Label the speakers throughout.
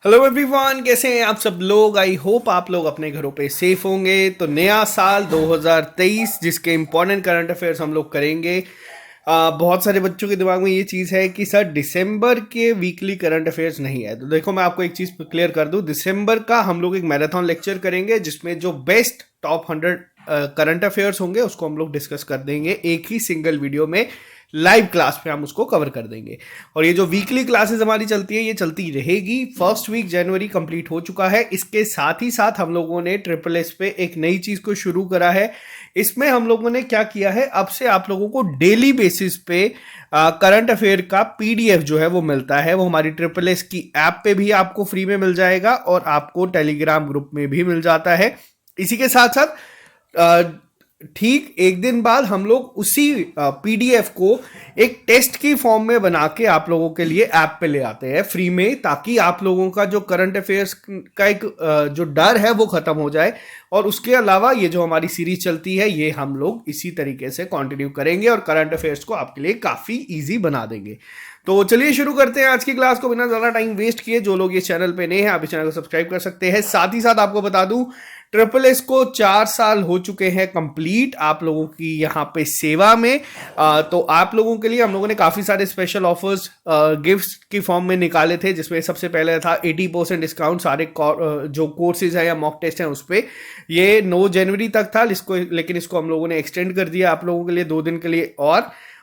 Speaker 1: Hello everyone, कैसे हैं आप सब लोग। आई होप आप लोग अपने घरों पे सेफ होंगे। तो नया साल 2023 जिसके इम्पोर्टेंट करंट अफेयर्स हम लोग करेंगे। बहुत सारे बच्चों के दिमाग में ये चीज़ है कि सर दिसंबर के वीकली करंट अफेयर्स नहीं है। तो देखो, मैं आपको एक चीज़ क्लियर कर दूं, दिसंबर का हम लोग एक मैराथन लेक्चर करेंगे जिसमें जो बेस्ट टॉप 100 करंट अफेयर्स होंगे उसको हम लोग डिस्कस कर देंगे एक ही सिंगल वीडियो में। लाइव क्लास पे हम उसको कवर कर देंगे। और ये जो वीकली क्लासेस हमारी चलती है ये चलती रहेगी। फर्स्ट वीक जनवरी कंप्लीट हो चुका है। इसके साथ ही साथ हम लोगों ने ट्रिपल एस पे एक नई चीज को शुरू करा है। इसमें हम लोगों ने क्या किया है, अब से आप लोगों को डेली बेसिस पे करंट अफेयर का पीडीएफ जो है वो मिलता है। वो हमारी ट्रिपल एस की ऐप पे भी आपको फ्री में मिल जाएगा और आपको टेलीग्राम ग्रुप में भी मिल जाता है। इसी के साथ साथ ठीक एक दिन बाद हम लोग उसी पीडीएफ को एक टेस्ट की फॉर्म में बना के आप लोगों के लिए ऐप पे ले आते हैं फ्री में, ताकि आप लोगों का जो करंट अफेयर्स का एक जो डर है वो खत्म हो जाए। और उसके अलावा ये जो हमारी सीरीज चलती है ये हम लोग इसी तरीके से कंटिन्यू करेंगे और करंट अफेयर्स को आपके लिए काफ़ी ईजी बना देंगे। तो चलिए शुरू करते हैं आज की क्लास को बिना ज़्यादा टाइम वेस्ट किए। जो लोग ये चैनल पे नए हैं आप इस चैनल को सब्सक्राइब कर सकते हैं। साथ ही साथ आपको बता दूं, ट्रिपल एस को 4 साल हो चुके हैं कंप्लीट आप लोगों की यहाँ पे सेवा में। तो आप लोगों के लिए हम लोगों ने काफ़ी सारे स्पेशल ऑफर्स गिफ्ट्स की फॉर्म में निकाले थे, जिसमें सबसे पहले था 80% डिस्काउंट सारे जो कोर्सेज हैं या मॉक टेस्ट हैं उस पर। ये 9 जनवरी तक था लेकिन इसको हम लोगों ने एक्सटेंड कर दिया आप लोगों के लिए 2 दिन के लिए।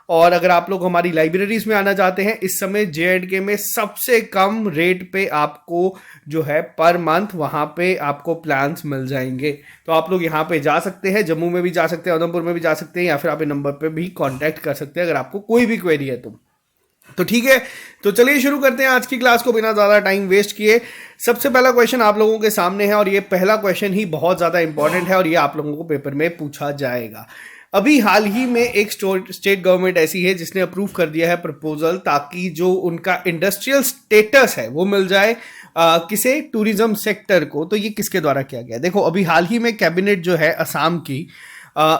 Speaker 1: और अगर आप लोग हमारी लाइब्रेरीज में आना चाहते हैं, इस समय JNK में सबसे कम रेट पे आपको जो है पर मंथ वहाँ पे आपको प्लान्स मिल जाएंगे। तो आप लोग यहाँ पे जा सकते हैं, जम्मू में भी जा सकते हैं, उधमपुर में भी जा सकते हैं, या फिर आप ये नंबर पे भी कांटेक्ट कर सकते हैं अगर आपको कोई भी क्वेरी है तो ठीक है। तो चलिए शुरू करते हैं आज की क्लास को बिना ज़्यादा टाइम वेस्ट किए। सबसे पहला क्वेश्चन आप लोगों के सामने है और ये पहला क्वेश्चन ही बहुत ज़्यादा इंपॉर्टेंट है और ये आप लोगों को पेपर में पूछा जाएगा। अभी हाल ही में एक स्टेट गवर्नमेंट ऐसी है जिसने अप्रूव कर दिया है प्रपोजल, ताकि जो उनका इंडस्ट्रियल स्टेटस है वो मिल जाए किसे, टूरिज्म सेक्टर को। तो ये किसके द्वारा किया गया? देखो, अभी हाल ही में कैबिनेट जो है असम की,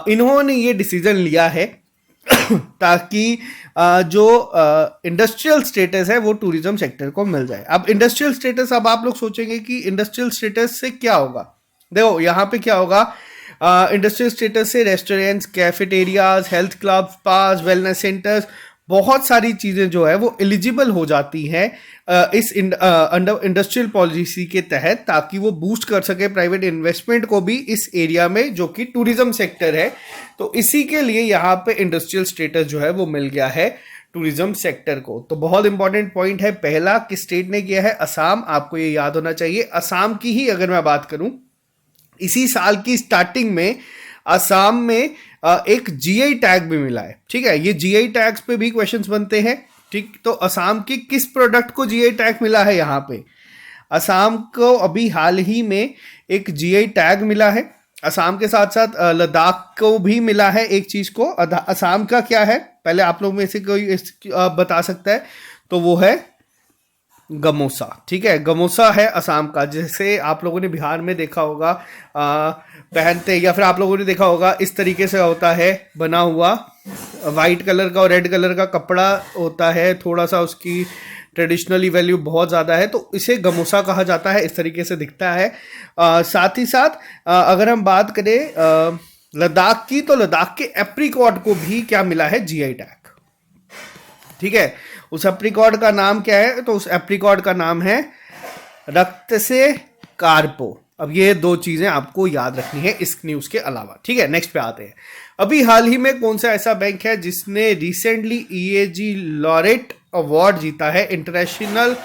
Speaker 1: इन्होंने ये डिसीजन लिया है ताकि जो इंडस्ट्रियल स्टेटस है वो टूरिज्म सेक्टर को मिल जाए। अब इंडस्ट्रियल स्टेटस, अब आप लोग सोचेंगे कि इंडस्ट्रियल स्टेटस से क्या होगा। देखो यहाँ पे क्या होगा, इंडस्ट्रियल स्टेटस से restaurants, cafeterias, health club, spas, wellness centres, बहुत सारी चीज़ें जो है वो एलिजिबल हो जाती हैं इस अंडर इंडस्ट्रियल पॉलिसी के तहत, ताकि वो बूस्ट कर सके प्राइवेट इन्वेस्टमेंट को भी इस एरिया में जो कि टूरिज्म सेक्टर है। तो इसी के लिए यहाँ पे इंडस्ट्रियल स्टेटस जो है वो मिल गया है टूरिज्म सेक्टर को। तो बहुत इंपॉर्टेंट पॉइंट है। पहला किस स्टेट ने किया है? असम। आपको ये याद होना चाहिए। असम की ही अगर मैं बात करूं, इसी साल की स्टार्टिंग में असम में एक जीआई टैग भी मिला है। ठीक है, ये जीआई टैग्स पे भी क्वेश्चंस बनते हैं। ठीक, तो असम की किस प्रोडक्ट को जीआई टैग मिला है? यहाँ पे असम को अभी हाल ही में एक जीआई टैग मिला है। असम के साथ साथ लद्दाख को भी मिला है एक चीज को। असम का क्या है, पहले आप लोग में से कोई बता सकता है? तो वो है गमोसा। ठीक है, गमोसा है असम का। जैसे आप लोगों ने बिहार में देखा होगा पहनते, या फिर आप लोगों ने देखा होगा इस तरीके से होता है बना हुआ, वाइट कलर का और रेड कलर का कपड़ा होता है, थोड़ा सा उसकी ट्रेडिशनली वैल्यू बहुत ज़्यादा है, तो इसे गमोसा कहा जाता है। इस तरीके से दिखता है। साथ ही साथ अगर हम बात करें लद्दाख की, तो लद्दाख के एप्रिकॉट को भी क्या मिला है? GI tag. ठीक है, उस एप्रिकॉट का नाम क्या है? तो उस एप्रिकॉट का नाम है रक्त से कार्पो। अब ये 2 चीजें आपको याद रखनी है इस न्यूज के अलावा। ठीक है, नेक्स्ट पे आते हैं। अभी हाल ही में कौन सा ऐसा बैंक है जिसने रिसेंटली ईएजी लॉरेट अवार्ड जीता है international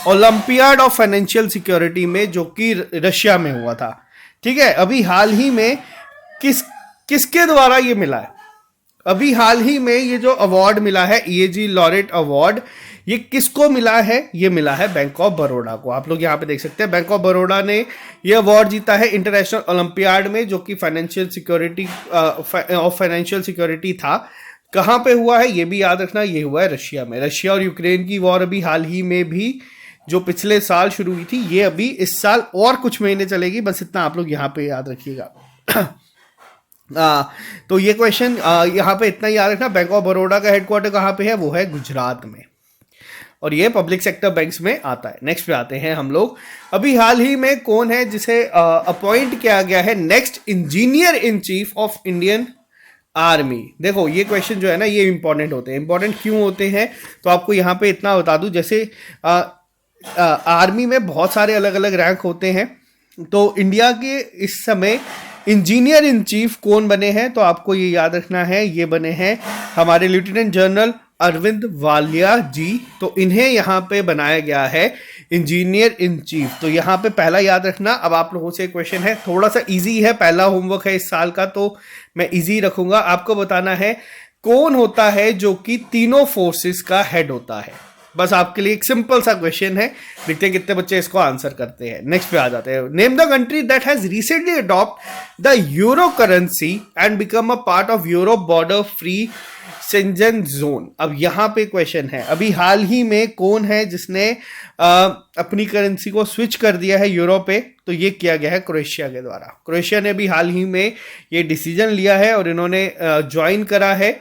Speaker 1: olympiad of financial security में, जो कि रशिया में हुआ था। ठीक है, अभी हाल ही में किसके द्वारा ये मिला है? अभी हाल ही में ये जो अवार्ड मिला है ईएजी लॉरेट अवार्ड, ये किसको मिला है? ये मिला है बैंक ऑफ बड़ौदा को। आप लोग यहाँ पे देख सकते हैं, बैंक ऑफ बड़ौदा ने ये अवार्ड जीता है इंटरनेशनल ओलंपियाड में, जो कि फाइनेंशियल सिक्योरिटी था। कहाँ पे हुआ है ये भी याद रखना, ये हुआ है रशिया में। रशिया और यूक्रेन की वॉर अभी हाल ही में भी जो पिछले साल शुरू हुई थी, ये अभी इस साल और कुछ महीने चलेगी। बस इतना आप लोग यहाँ पे याद रखिएगा। तो ये क्वेश्चन यहाँ पे इतना याद रखना। बैंक ऑफ बड़ौदा का हेडक्वार्टर कहाँ पे है? वो है गुजरात में। और ये पब्लिक सेक्टर बैंक्स में आता है। नेक्स्ट पे आते हैं हम लोग। अभी हाल ही में कौन है जिसे अपॉइंट किया गया है next engineer in chief of Indian army? देखो ये क्वेश्चन जो है ना ये इंपॉर्टेंट होते हैं। इंपॉर्टेंट क्यों होते हैं तो आपको यहाँ पे इतना बता दूं, जैसे आर्मी में बहुत सारे अलग अलग रैंक होते हैं, तो इंडिया के इस समय इंजीनियर इन चीफ कौन बने हैं तो आपको ये याद रखना है, ये बने हैं हमारे लेफ्टिनेंट जनरल अरविंद वालिया जी। तो इन्हें यहाँ पे बनाया गया है इंजीनियर इन चीफ। तो यहाँ पे पहला याद रखना। अब आप लोगों से क्वेश्चन है, थोड़ा सा इजी है, पहला होमवर्क है इस साल का, तो मैं इजी रखूंगा। आपको बताना है कौन होता है जो कि तीनों फोर्सेस का हेड होता है। बस आपके लिए एक सिंपल सा क्वेश्चन है, देखते हैं कितने बच्चे इसको आंसर करते हैं। नेक्स्ट पे आ जाते हैं। Name the country that has recently adopt the euro currency and become a part of euro border free Schengen zone. अब यहाँ पे क्वेश्चन है, अभी हाल ही में कौन है जिसने अपनी करेंसी को स्विच कर दिया है यूरो पे? तो ये किया गया है क्रोएशिया के द्वारा। क्रोएशिया ने भी हाल ही में ये डिसीजन लिया है और इन्होंने ज्वाइन करा है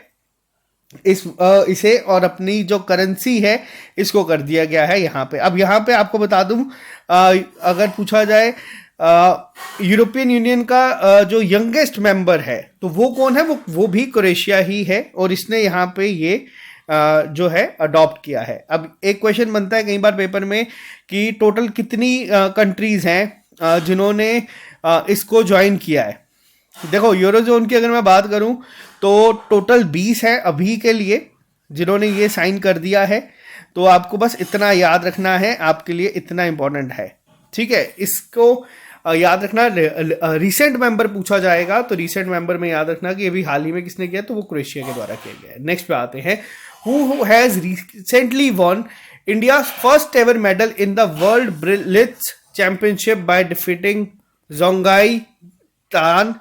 Speaker 1: इसे, और अपनी जो करेंसी है इसको कर दिया गया है यहाँ पे। अब यहाँ पे आपको बता दूं, अगर पूछा जाए यूरोपियन यूनियन का जो यंगेस्ट मेंबर है तो वो कौन है? वो भी क्रोएशिया ही है, और इसने यहाँ पे ये जो है अडॉप्ट किया है। अब एक क्वेश्चन बनता है कई बार पेपर में कि टोटल कितनी कंट्रीज हैं जिन्होंने इसको ज्वाइन किया है। देखो यूरोजोन की अगर मैं बात करूं तो टोटल 20 है अभी के लिए जिन्होंने ये साइन कर दिया है। तो आपको बस इतना याद रखना है, आपके लिए इतना इंपॉर्टेंट है, ठीक है। इसको याद रखना। रिसेंट मेंबर पूछा जाएगा तो रिसेंट मेंबर में याद रखना कि अभी हाल ही में किसने किया, तो वो क्रोएशिया के द्वारा किया गया है। नेक्स्ट पे आते हैं। Who has recently won India first ever medal in the world blitz championship by defeating Zhongyi Tan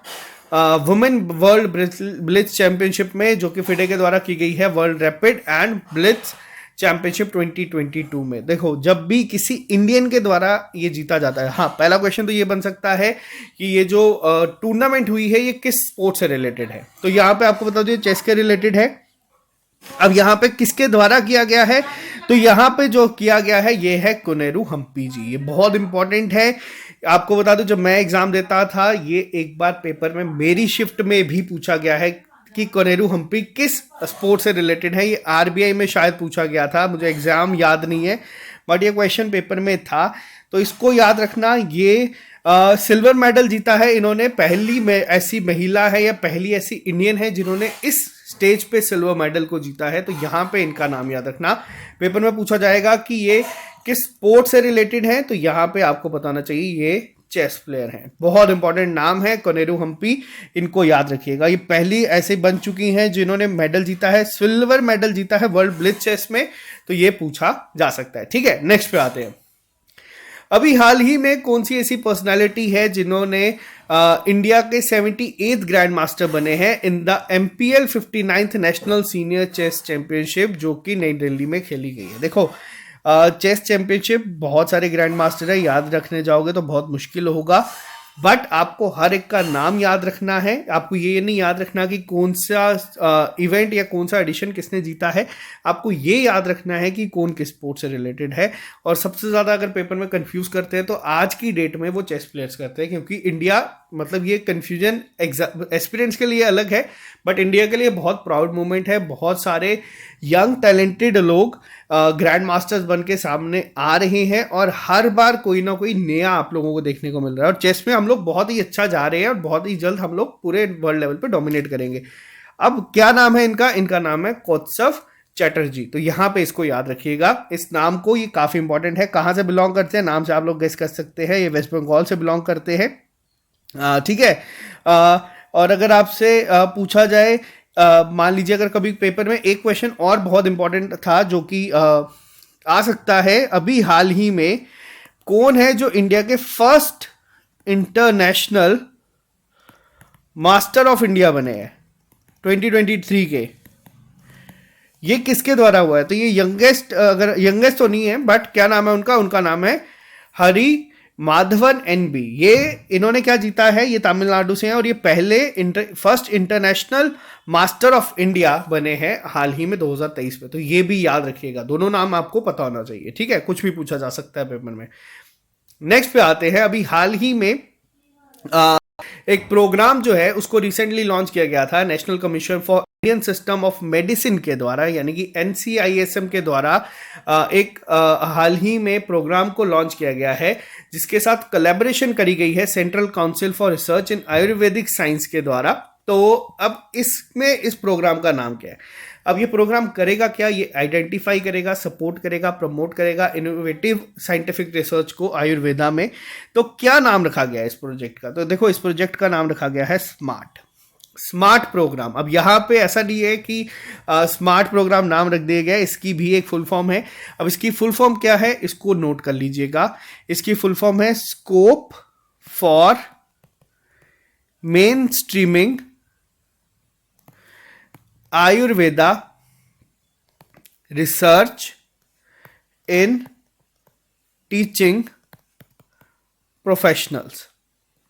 Speaker 1: women world blitz championship में, जो कि फिडे के द्वारा की गई है world rapid and blitz championship 2022 में। देखो जब भी किसी इंडियन के द्वारा ये जीता जाता है, हाँ पहला क्वेश्चन तो ये बन सकता है कि ये जो टूर्नामेंट हुई है ये किस स्पोर्ट से रिलेटेड है। तो यहाँ पे आपको बता दो चेस के रिलेटेड है। अब यहाँ पे किसके द्वारा किया गया है, तो यहाँ पे जो किया गया है ये है कोनेरू हम्पी जी। ये बहुत इंपॉर्टेंट है। आपको बता दूं जब मैं एग्जाम देता था ये एक बार पेपर में मेरी शिफ्ट में भी पूछा गया है कि कोनेरू हम्पी किस स्पोर्ट से रिलेटेड है। ये आरबीआई में शायद पूछा गया था, मुझे एग्जाम याद नहीं है, बट ये क्वेश्चन पेपर में था। तो इसको याद रखना। ये सिल्वर मेडल जीता है इन्होंने, पहली में ऐसी महिला है या पहली ऐसी इंडियन है जिन्होंने इस स्टेज पे सिल्वर मेडल को जीता है। तो यहाँ पे इनका नाम याद रखना। पेपर में पूछा जाएगा कि ये किस स्पोर्ट से रिलेटेड है, तो यहाँ पे आपको बताना चाहिए ये चेस प्लेयर हैं। बहुत इंपॉर्टेंट नाम है कोनेरू हम्पी, इनको याद रखिएगा। ये पहली ऐसे बन चुकी हैं जिन्होंने मेडल जीता है, सिल्वर मेडल जीता है वर्ल्ड ब्लिट्ज चेस में, तो ये पूछा जा सकता है, ठीक है। नेक्स्ट पे आते हैं। अभी हाल ही में कौन सी ऐसी पर्सनालिटी है जिन्होंने इंडिया के 78th ग्रैंड मास्टर बने हैं in the MPL 59th national senior chess championship, जो कि नई दिल्ली में खेली गई है। देखो चेस चैंपियनशिप बहुत सारे ग्रैंड मास्टर है, याद रखने जाओगे तो बहुत मुश्किल होगा, बट आपको हर एक का नाम याद रखना है। आपको ये नहीं याद रखना कि कौन सा इवेंट या कौन सा एडिशन किसने जीता है, आपको ये याद रखना है कि कौन किस स्पोर्ट से रिलेटेड है। और सबसे ज़्यादा अगर पेपर में कंफ्यूज करते हैं तो आज की डेट में वो चेस प्लेयर्स करते हैं, क्योंकि इंडिया मतलब ये कन्फ्यूजन एस्पिरेंट्स के लिए अलग है, बट इंडिया के लिए बहुत प्राउड मोमेंट है। बहुत सारे यंग टैलेंटेड लोग ग्रैंड मास्टर्स बन के सामने आ रहे हैं और हर बार कोई ना कोई नया आप लोगों को देखने को मिल रहा है। और चेस में हम लोग बहुत ही अच्छा जा रहे हैं और बहुत ही जल्द हम लोग पूरे वर्ल्ड लेवल पे डोमिनेट करेंगे। अब क्या नाम है इनका? इनका नाम है कौत्सव चैटर्जी। तो यहाँ पे इसको याद रखिएगा, इस नाम को, ये काफ़ी इंपॉर्टेंट है। कहाँ से बिलोंग करते हैं, नाम से आप लोग गेस कर सकते हैं। ये वेस्ट बंगाल से बिलोंग करते हैं, ठीक है। और अगर आपसे पूछा जाए, मान लीजिए अगर कभी पेपर में एक क्वेश्चन और बहुत इंपॉर्टेंट था जो कि आ सकता है, अभी हाल ही में कौन है जो इंडिया के first international master of India बने हैं 2023 के? ये किसके द्वारा हुआ है? तो ये यंगेस्ट, अगर यंगेस्ट तो नहीं है, बट क्या नाम है उनका? उनका नाम है हरी माधवन एनबी, ये इन्होंने क्या जीता है, ये तमिलनाडु से हैं और ये पहले first international master of India बने हैं हाल ही में 2023 में। तो ये भी याद रखिएगा, दोनों नाम आपको पता होना चाहिए, ठीक है, कुछ भी पूछा जा सकता है पेपर में। नेक्स्ट पे आते हैं, अभी हाल ही में एक प्रोग्राम जो है उसको रिसेंटली लॉन्च किया गया था national commission for Indian system of medicine के द्वारा, यानी कि NCISM के द्वारा एक हाल ही में प्रोग्राम को लॉन्च किया गया है जिसके साथ कोलैबोरेशन करी गई है central council for research in Ayurvedic science के द्वारा। तो अब इसमें इस प्रोग्राम का नाम क्या है, अब ये प्रोग्राम करेगा क्या, ये आइडेंटिफाई करेगा, सपोर्ट करेगा, प्रमोट करेगा इनोवेटिव साइंटिफिक रिसर्च को आयुर्वेदा में। तो क्या नाम रखा गया है इस प्रोजेक्ट का, तो देखो इस प्रोजेक्ट का नाम रखा गया है स्मार्ट प्रोग्राम। अब यहाँ पे ऐसा नहीं है कि स्मार्ट प्रोग्राम नाम रख दिया गया, इसकी भी एक फुल फॉर्म है। अब इसकी फुल फॉर्म क्या है, इसको नोट कर लीजिएगा, इसकी फुल फॉर्म है scope for mainstreaming Ayurveda research in teaching professionals.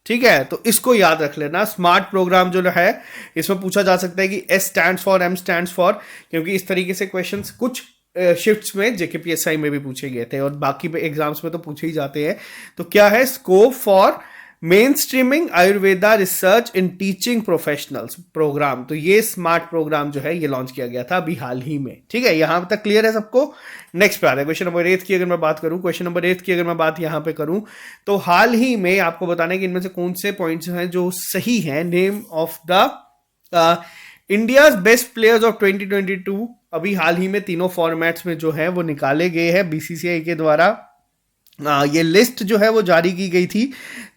Speaker 1: ठीक है, तो इसको याद रख लेना। स्मार्ट प्रोग्राम जो है इसमें पूछा जा सकता है कि S stands for, M stands for, क्योंकि इस तरीके से क्वेश्चंस कुछ शिफ्ट्स में JKPSI में भी पूछे गए थे और बाकी एग्जाम्स में तो पूछे ही जाते हैं। तो क्या है, scope for mainstreaming Ayurveda research in teaching professionals programme. तो ये स्मार्ट प्रोग्राम जो है ये लॉन्च किया गया था अभी हाल ही में। ठीक है, यहां तक क्लियर है सबको। नेक्स्ट पे आ रहा है क्वेश्चन नंबर 8 की अगर मैं बात करूं, क्वेश्चन नंबर 8 की अगर मैं बात यहां पे करूं तो हाल ही में आपको बताना है कि इनमें से कौन से पॉइंट्स हैं जो सही हैं। Name of the India's best players of 2022 अभी हाल ही में तीनों फॉर्मेट्स में जो है वो निकाले गए हैं BCCI के द्वारा। ये लिस्ट जो है वो जारी की गई थी।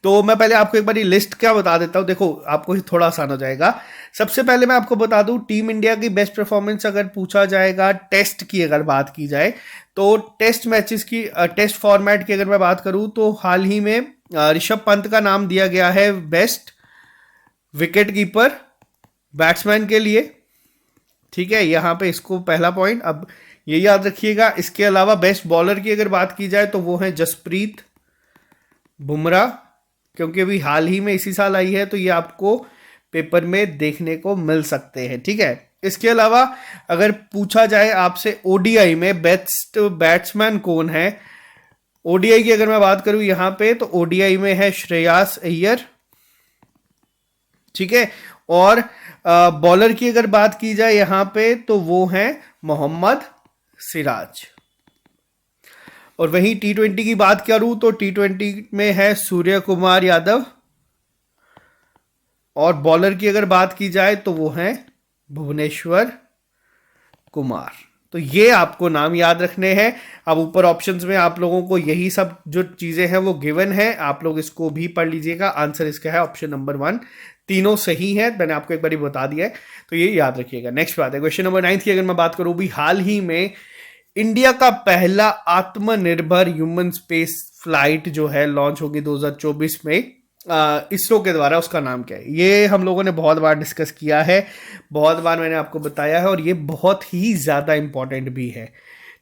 Speaker 1: तो मैं पहले आपको एक बार ये लिस्ट क्या बता देता हूँ, देखो आपको थोड़ा आसान हो जाएगा। सबसे पहले मैं आपको बता दूं टीम इंडिया की बेस्ट परफॉर्मेंस अगर पूछा जाएगा, टेस्ट की अगर बात की जाए तो टेस्ट मैचेस की, टेस्ट फॉर्मेट की अगर मैं बात करूं तो हाल ही में ऋषभ पंत का नाम दिया गया है बेस्ट विकेट कीपर बैट्समैन के लिए। ठीक है, यहां पे इसको पहला पॉइंट अब ये याद रखिएगा। इसके अलावा बेस्ट बॉलर की अगर बात की जाए तो वो है जसप्रीत बुमराह, क्योंकि अभी हाल ही में इसी साल आई है, तो ये आपको पेपर में देखने को मिल सकते हैं। ठीक है, इसके अलावा अगर पूछा जाए आपसे ODI में बेस्ट बैट्समैन कौन है, ODI की अगर मैं बात करूं यहां पे तो ODI में है श्रेयस अय्यर। ठीक है, और बॉलर की अगर बात की जाए यहां पे तो वो है मोहम्मद सिराज। और वहीं T20 की बात करूं तो T20 में है सूर्य कुमार यादव, और बॉलर की अगर बात की जाए तो वो है भुवनेश्वर कुमार। तो ये आपको नाम याद रखने हैं। अब ऊपर ऑप्शंस में आप लोगों को यही सब जो चीजें हैं वो गिवन है, आप लोग इसको भी पढ़ लीजिएगा। आंसर इसका है ऑप्शन नंबर 1, तीनों सही है, मैंने आपको एक बार बता दिया है, तो ये याद रखिएगा। नेक्स्ट बात है क्वेश्चन नंबर 9 की अगर मैं बात करूं, भी हाल ही में इंडिया का पहला आत्मनिर्भर ह्यूमन स्पेस फ्लाइट जो है लॉन्च होगी 2024 में इसरो के द्वारा, उसका नाम क्या है? ये हम लोगों ने बहुत बार डिस्कस किया है, बहुत बार मैंने आपको बताया है, और ये बहुत ही ज़्यादा इंपॉर्टेंट भी है।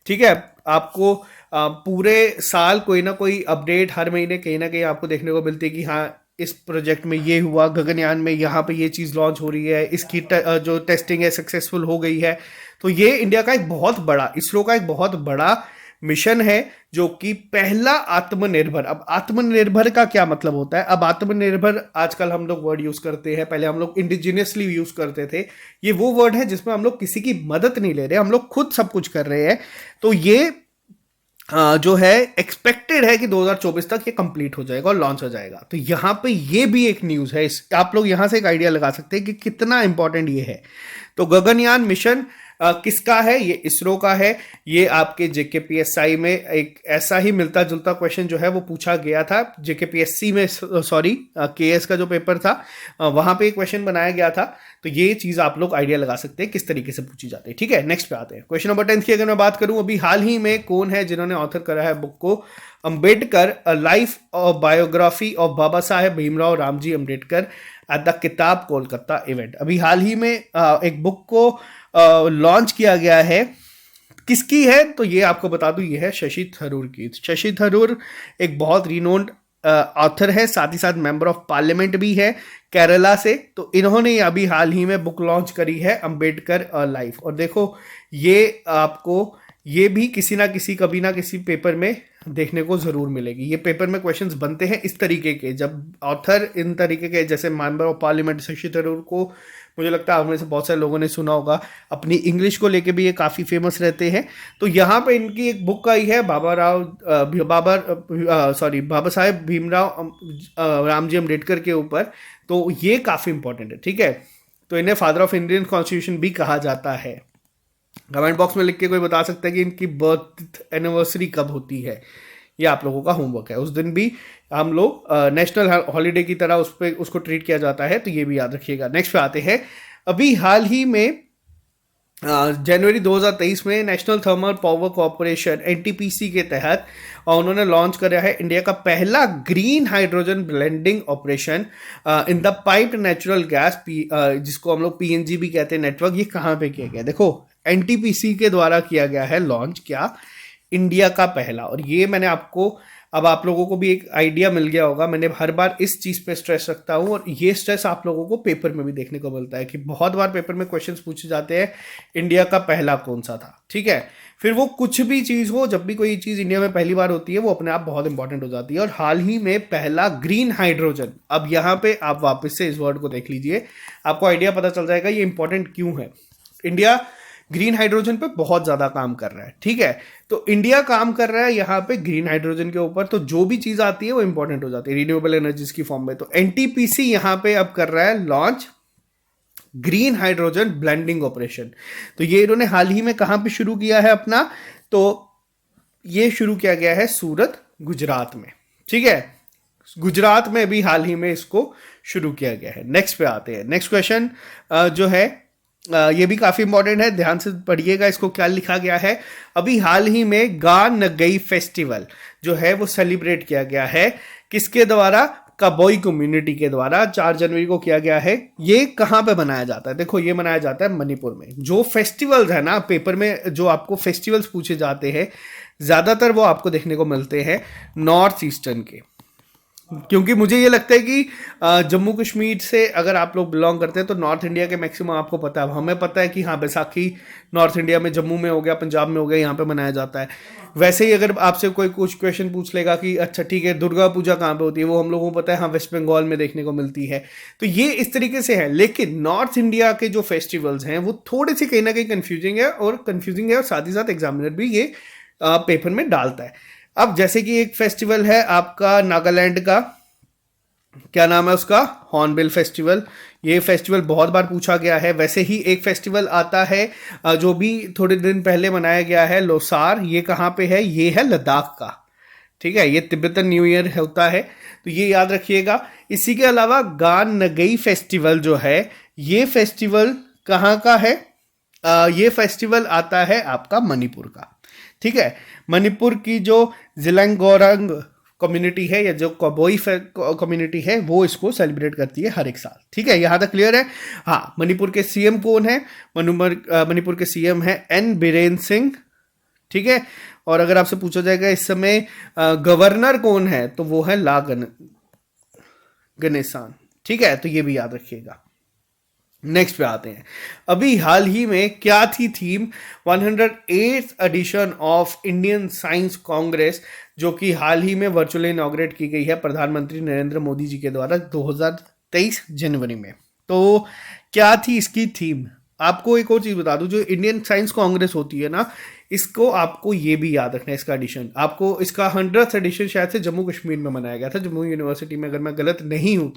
Speaker 1: ठीक है, आपको पूरे साल कोई ना कोई अपडेट हर महीने कहीं ना कहीं आपको देखने को मिलती है कि हाँ इस प्रोजेक्ट में ये हुआ, गगनयान में यहाँ पे ये चीज़ लॉन्च हो रही है, इसकी जो टेस्टिंग है सक्सेसफुल हो गई है। तो ये इंडिया का एक बहुत बड़ा, इसरो का एक बहुत बड़ा मिशन है जो कि पहला आत्मनिर्भर। अब आत्मनिर्भर का क्या मतलब होता है? अब आत्मनिर्भर आजकल हम लोग वर्ड यूज करते हैं, पहले हम लोग इंडिजिनियसली यूज करते थे। ये वो वर्ड है जिसमें हम लोग किसी की मदद नहीं ले रहे, हम लोग खुद सब कुछ कर रहे हैं। तो ये जो है एक्सपेक्टेड है कि 2024 तक ये कंप्लीट हो जाएगा और लॉन्च हो जाएगा। तो यहाँ पे ये भी एक न्यूज़ है, आप लोग यहाँ से एक आइडिया लगा सकते हैं कि कितना इंपॉर्टेंट ये है। तो गगनयान मिशन किसका है? ये इसरो का है। ये आपके JKPSI में एक ऐसा ही मिलता जुलता क्वेश्चन जो है वो पूछा गया था JKPSC में, सॉरी KS का जो पेपर था वहां पे क्वेश्चन बनाया गया था। तो ये चीज आप लोग आइडिया लगा सकते हैं किस तरीके से पूछी जाती है। ठीक है, नेक्स्ट पे आते हैं। क्वेश्चन नंबर 10 की अगर मैं बात करूं, अभी हाल ही में कौन है जिन्होंने ऑथर करा है बुक को? Ambedkar, a life of biography of Baba Saheb Bhimrao Ramji Ambedkar at the Kitab Kolkata event. अभी हाल ही में एक बुक को लॉन्च किया गया है। किसकी है? तो ये आपको बता दूं, ये है शशि थरूर की। शशि थरूर एक बहुत रिनोन्ड ऑथर है, साथ ही साथ मेंबर ऑफ पार्लियामेंट भी है केरला से। तो इन्होंने अभी हाल ही में बुक लॉन्च करी है अंबेडकर लाइफ। और देखो ये आपको ये भी किसी ना किसी कभी ना किसी पेपर में देखने को जरूर मिलेगी। ये पेपर में क्वेश्चंस बनते हैं इस तरीके के, जब ऑथर इन तरीके के, जैसे member of parliament Shashi Tharoor को मुझे लगता है आप में से बहुत सारे लोगों ने सुना होगा, अपनी इंग्लिश को लेके भी ये काफ़ी फेमस रहते हैं। तो यहाँ पे इनकी एक बुक आई है बाबा साहेब भीमराव रामजी अम्बेडकर के ऊपर। तो ये काफ़ी इंपॉर्टेंट है, ठीक है। तो इन्हें फादर ऑफ इंडियन कॉन्स्टिट्यूशन भी कहा जाता है। कमेंट बॉक्स में लिख के कोई बता सकता है कि इनकी बर्थ एनिवर्सरी कब होती है, ये आप लोगों का होमवर्क है। उस दिन भी हम लोग नेशनल हॉलीडे की तरह उसको ट्रीट किया जाता है, तो ये भी याद रखिएगा। नेक्स्ट पे आते हैं। अभी हाल ही में जनवरी 2023 में national thermal power corporation NTPC के तहत उन्होंने लॉन्च करा है इंडिया का पहला green hydrogen blending operation in the piped natural gas, जिसको हम लोग पीएनजी भी कहते हैं नेटवर्क। ये कहाँ पे किया गया, देखो एनटीपीसी के द्वारा किया गया है लॉन्च, क्या इंडिया का पहला। और ये मैंने आपको, अब आप लोगों को भी एक आइडिया मिल गया होगा, मैंने हर बार इस चीज़ पे स्ट्रेस रखता हूँ और ये स्ट्रेस आप लोगों को पेपर में भी देखने को मिलता है कि बहुत बार पेपर में क्वेश्चंस पूछे जाते हैं इंडिया का पहला कौन सा था, ठीक है। फिर वो कुछ भी चीज़ हो, जब भी कोई चीज़ इंडिया में पहली बार होती है वो अपने आप बहुत इंपॉर्टेंट हो जाती है। और हाल ही में पहला ग्रीन हाइड्रोजन, अब यहाँ पे आप वापस से इस वर्ड को देख लीजिए, आपको आइडिया पता चल जाएगा ये इंपॉर्टेंट क्यों है। इंडिया ग्रीन हाइड्रोजन पे बहुत ज़्यादा काम कर रहा है, ठीक है। तो इंडिया काम कर रहा है यहाँ पे ग्रीन हाइड्रोजन के ऊपर, तो जो भी चीज़ आती है वो इंपॉर्टेंट हो जाती है रिन्यूएबल एनर्जीज की फॉर्म में। तो एनटीपीसी यहाँ पे अब कर रहा है launch green hydrogen blending operation. तो ये इन्होंने हाल ही में कहाँ पे शुरू किया है अपना, तो ये शुरू किया गया है सूरत, गुजरात में, ठीक है। गुजरात में भी हाल ही में इसको शुरू किया गया है। नेक्स्ट पे आते हैं। नेक्स्ट क्वेश्चन जो है ये भी काफ़ी इंपॉर्टेंट है, ध्यान से पढ़िएगा इसको क्या लिखा गया है। अभी हाल ही में गा नगई फेस्टिवल जो है वो सेलिब्रेट किया गया है, किसके द्वारा, कबोई कम्युनिटी के द्वारा 4 जनवरी को किया गया है। ये कहाँ पे मनाया जाता है, देखो ये मनाया जाता है मणिपुर में। जो फेस्टिवल्स है ना, पेपर में जो आपको फेस्टिवल्स पूछे जाते हैं ज़्यादातर वो आपको देखने को मिलते हैं नॉर्थ ईस्टर्न के, क्योंकि मुझे ये लगता है कि जम्मू कश्मीर से अगर आप लोग बिलोंग करते हैं तो नॉर्थ इंडिया के मैक्सिमम आपको पता है। हमें पता है कि हाँ बैसाखी नॉर्थ इंडिया में, जम्मू में हो गया, पंजाब में हो गया, यहाँ पे मनाया जाता है। वैसे ही अगर आपसे कोई कुछ क्वेश्चन पूछ लेगा कि अच्छा ठीक है दुर्गा पूजा कहाँ पे होती है, वो हम लोगों को पता है हाँ वेस्ट बंगाल में देखने को मिलती है। तो ये इस तरीके से है। लेकिन नॉर्थ इंडिया के जो फेस्टिवल्स हैं वो थोड़े से कहीं ना कहीं कन्फ्यूजिंग है, और साथ ही साथ एग्जामिनर भी ये पेपर में डालता है। अब जैसे कि एक फेस्टिवल है आपका नागालैंड का, क्या नाम है उसका, हॉर्नबिल फेस्टिवल। ये फेस्टिवल बहुत बार पूछा गया है। वैसे ही एक फेस्टिवल आता है जो भी थोड़े दिन पहले मनाया गया है, लोसार। ये कहाँ पे है, ये है लद्दाख का, ठीक है। ये तिब्बतन न्यू ईयर होता है, तो ये याद रखिएगा। इसी के अलावा गान नगई फेस्टिवल जो है, ये फेस्टिवल कहाँ का है, ये फेस्टिवल आता है आपका मणिपुर का, ठीक है। मणिपुर की जो जिलंगोरंग कम्युनिटी है या जो कबोई कम्युनिटी है वो इसको सेलिब्रेट करती है हर एक साल, ठीक है। यहाँ तक क्लियर है। हाँ, मणिपुर के सीएम कौन है, मणिपुर के सीएम है एन बीरेन सिंह, ठीक है। और अगर आपसे पूछा जाएगा इस समय गवर्नर कौन है, तो वो है ला गणेशान, ठीक है। तो ये भी याद रखिएगा। नेक्स्ट पे आते हैं। अभी हाल ही में क्या थी theme, 108th edition of Indian science congress, जो कि हाल ही में वर्चुअली इनॉग्रेट की गई है प्रधानमंत्री नरेंद्र मोदी जी के द्वारा 2023 जनवरी में। तो क्या थी इसकी थीम, आपको एक और चीज़ बता दूं, जो इंडियन साइंस कांग्रेस होती है ना, इसको आपको ये भी याद रखना है, इसका एडिशन आपको, इसका 100th एडिशन शायद से जम्मू कश्मीर में मनाया गया था, जम्मू यूनिवर्सिटी में, अगर मैं गलत नहीं हूं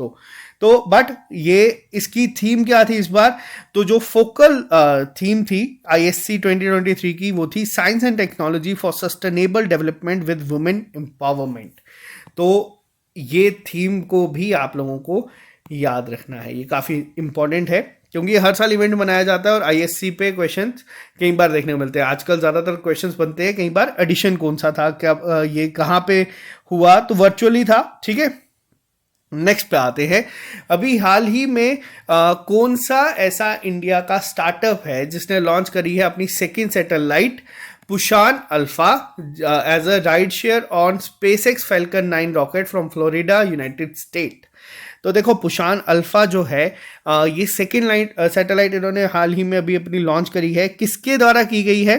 Speaker 1: तो बट ये इसकी थीम क्या थी इस बार, तो जो फोकल थीम थी ISC 2023 की, वो थी science and technology for sustainable development with women empowerment. तो ये थीम को भी आप लोगों को याद रखना है, ये काफ़ी इंपॉर्टेंट है, क्योंकि हर साल इवेंट मनाया जाता है और ISC पे क्वेश्चंस कई बार देखने को मिलते हैं। आजकल ज़्यादातर क्वेश्चंस बनते हैं, कई बार एडिशन कौन सा था, क्या ये कहाँ पे हुआ, तो वर्चुअली था, ठीक है। नेक्स्ट पे आते हैं। अभी हाल ही में कौन सा ऐसा इंडिया का स्टार्टअप है जिसने लॉन्च करी है अपनी second satellite Pushan alpha as a ride share on SpaceX Falcon 9 rocket from Florida United State. तो देखो पुशान अल्फा जो है ये सेकेंड सैटेलाइट इन्होंने हाल ही में अभी अपनी लॉन्च करी है। किसके द्वारा की गई है?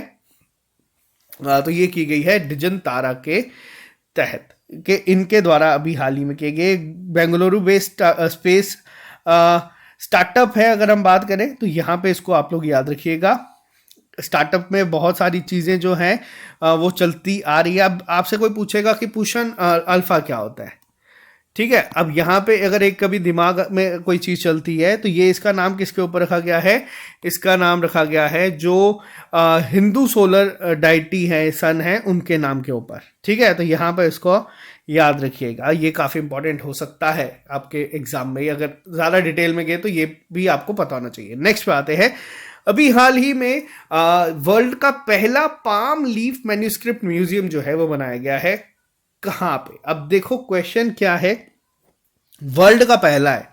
Speaker 1: तो ये की गई है डिजन तारा के तहत के इनके द्वारा अभी हाल ही में किए गए। बेंगलुरु बेस्ड स्पेस स्टार्टअप है। अगर हम बात करें तो यहाँ पे इसको आप लोग याद रखिएगा। स्टार्टअप में बहुत सारी चीज़ें जो हैं वो चलती आ रही है। अब आपसे कोई पूछेगा कि पुशान अल्फा क्या होता है, ठीक है। अब यहाँ पे अगर एक कभी दिमाग में कोई चीज़ चलती है तो ये इसका नाम किसके ऊपर रखा गया है? इसका नाम रखा गया है जो हिंदू सोलर डाइटी है, सन है, उनके नाम के ऊपर, ठीक है। तो यहाँ पर इसको याद रखिएगा, ये काफ़ी इंपॉर्टेंट हो सकता है आपके एग्जाम में। अगर ज़्यादा डिटेल में गए तो ये भी आपको पता होना चाहिए। नेक्स्ट पे आते हैं। अभी हाल ही में वर्ल्ड का पहला पाम लीफ मैन्यूस्क्रिप्ट म्यूजियम जो है वो बनाया गया है। कहाँ पे? अब देखो क्वेश्चन क्या है, वर्ल्ड का पहला है,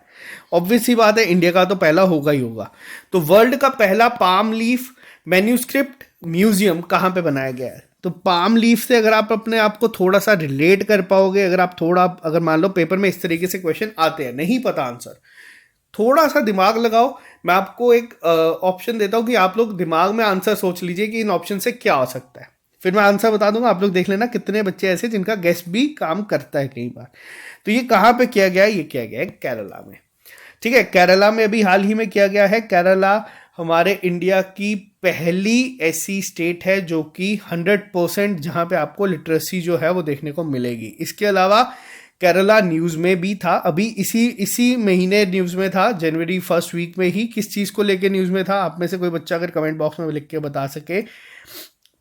Speaker 1: ऑब्वियस सी बात है इंडिया का तो पहला होगा ही होगा। तो वर्ल्ड का पहला पाम लीफ मैन्यूस्क्रिप्ट म्यूजियम कहाँ पे बनाया गया है? तो पाम लीफ से अगर आप अपने आप को थोड़ा सा रिलेट कर पाओगे, अगर मान लो पेपर में इस तरीके से क्वेश्चन आते हैं, नहीं पता आंसर, थोड़ा सा दिमाग लगाओ। मैं आपको एक ऑप्शन देता हूं कि आप लोग दिमाग में आंसर सोच लीजिए कि इन ऑप्शन से क्या हो सकता है, फिर मैं आंसर बता दूंगा। आप लोग देख लेना कितने बच्चे ऐसे जिनका गेस भी काम करता है कई बार। तो ये कहाँ पे किया गया है? ये किया गया है केरला में, ठीक है। केरला में अभी हाल ही में किया गया है। केरला हमारे इंडिया की पहली ऐसी स्टेट है जो कि 100% जहाँ पे आपको लिटरेसी जो है वो देखने को मिलेगी। इसके अलावा केरला न्यूज़ में भी था, अभी इसी महीने न्यूज़ में था, जनवरी फर्स्ट वीक में ही। किस चीज़ को लेके न्यूज़ में था? आप में से कोई बच्चा अगर कमेंट बॉक्स में लिख के बता सके